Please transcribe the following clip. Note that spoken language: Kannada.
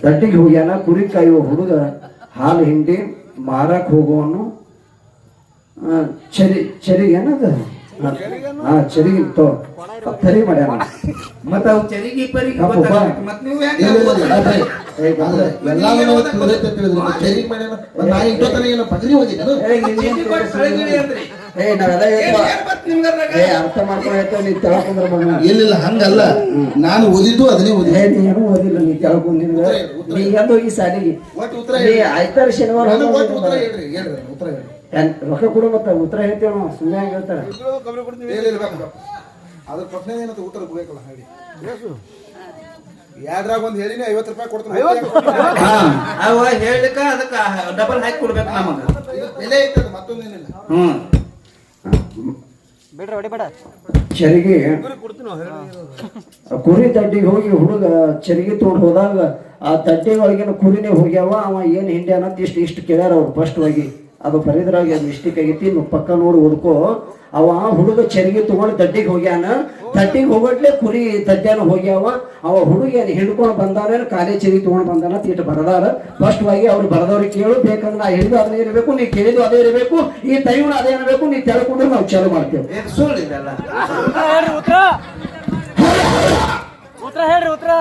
ದಡ್ಡಿಗೆ ಹೋಗ್ಯಾನ ಕುರಿ ಕಾಯುವ ಹುಡುಗ ಹಾಲು ಹಿಂಡಿ ಮಾರಕ್ ಹೋಗುವನು ಚರಿ ಏನದ ಚರಿಗೆ ತರಿ ಮಾಡ್ಯಾನ ಮತ್ತ ಅವ್ ಚರಿಗೆ ಪರಿಗೆ ಮತ್ ನೀವು ಅರ್ಥ ಮಾಡ್ಕೊಂಡು ನೀ ತೆಳಕೊಂಡ್ರ ಏನಿಲ್ಲ ಹಂಗಲ್ಲ ನಾನು ಓದಿದ್ದು ಅದನ್ನೇ ಓದಿ ನೀನು ಓದಿಲ್ಲ ನೀ ತೆಳಕೊಂಡ್ ನೀ ಎಂದ ಹೋಗಿ ಸಾಲಿಗೆ ಆಯ್ತಾರ ಶನಿವಾರ ರೊಕ್ಕ ಕೊಡು ಮತ್ತ ಉತ್ತರ ಹೇಳ್ತೇವ ನಾವು ಸುಮ್ಮನೆ ಹಂಗ ಹೇಳ್ತಾರ ಅದ್ರ ಪ್ರಶ್ನೆ ಏನಂತ ಉತ್ತರ ಬೇಕಲ್ಲ ಹೇಳಿ ಎರಡ್ರಾಗ ಒಂದ್ ಹೇಳಿನಿ 50 ರೂಪಾಯಿ ಕೊಡ್ತೀನಿ ಅವ ಹೇಳಿಕ ಅದಕ್ಕ ಡಬಲ್ ಹಾಕಿ ಕೊಡ್ಬೇಕು ನಮಗ ಬೆಲೆ ಐತದ ಮತ್ತೊಂದೇನಿಲ್ಲ ಚರಿಗೆ ಕುರಿ ತಡ್ಡಿಗೆ ಹೋಗಿ ಹುಡುಗ ಚರಿಗೆ ತಗೊಂಡು ಹೋದಾಗ ಆ ತಡ್ಡಿ ಒಳಗಿನ ಕುರಿನೇ ಹೋಗ್ಯಾವ ಅವ ಏನ್ ಹಿಂಡಿ ಅನ್ನೋದು ಇಷ್ಟು ಕೇಳ್ಯಾರ ಅವ್ರು ಫಸ್ಟ್ ಹೋಗಿ ಅದು ಬರಿದ್ರಾಗ ಮಿಸ್ಟೇಕ್ ಆಗೈತಿ ನೀವು ಪಕ್ಕ ನೋಡಿ ಹುಡ್ಕೋ ಅವ ಹುಡುಗ ಚರಿಗೆ ತಗೊಂಡು ತಡ್ಡಿಗೆ ಹೋಗ್ಯಾನ ತಡ್ಡಿಗೆ ಹೋಗಟ್ಲೆ ಕುರಿ ತಡ್ಡ್ಯಾನ ಹೋಗ್ಯಾವ ಅವ ಹುಡುಗ ಹಿಡ್ಕೊಂಡು ಬಂದಾರ ಕಾಲೇ ಚರಿಗೆ ತಗೊಂಡು ಬಂದಾನ ಇಟ್ಟು ಬರದಾರ ಫಸ್ಟ್ ಆಗಿ ಅವ್ರು ಬರದವ್ರಿಗೆ ಕೇಳು ಬೇಕಂದ್ರೆ ನಾ ಹೇಳಿದ್ದು ಅದೇ ಇರಬೇಕು ನೀ ಕೇಳಿದ್ದು ಅದೇ ಇರಬೇಕು ಈ ಟೈಮ್ ಅದೇ ಇರಬೇಕು ನೀ ತಿಳ್ಕೊಂಡ್ರೆ ನಾವು ಚಾಲು ಮಾಡ್ತೇವೆ ಸುಳ್ಳಿದಲ್ಲ ಉತ್ತರ ಹೇಳ್ರಿ ಉತ್ತರ